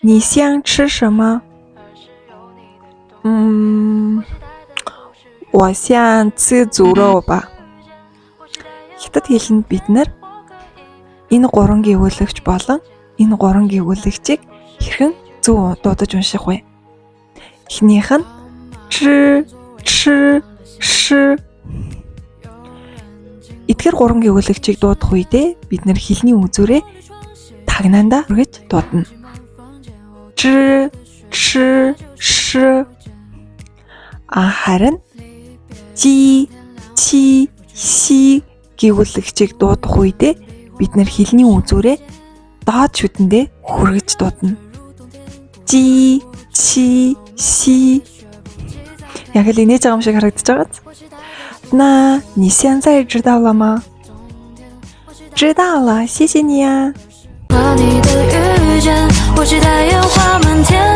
你想吃什么？我想吃猪肉吧. Хятад хэлэнд бид нар энэ гурван гэгүүлэгч болон энэ гурван гэгүүлэгчийг хэрхэн зөв дуудаж унших вэ? Эхнийх нь ч, ш. Эдгээр гурван гэгүүлэгчийг дуудах үедээ бид нар хэлний үзүүрээ тагнаандаа үргэж дуудана. Ч, ш. Харин жи, чи, си гэгүүлэгчийг дуудах үедээ бид нар хэлний үзүүрээ доод шүтэндээ хүргэж дуудана. Жи, чи, си. Яг л инээж байгаа юм шиг харагдаж байгааз. 那你现在知道了吗？知道了，谢谢你啊。和你的遇见，我期待烟花满天。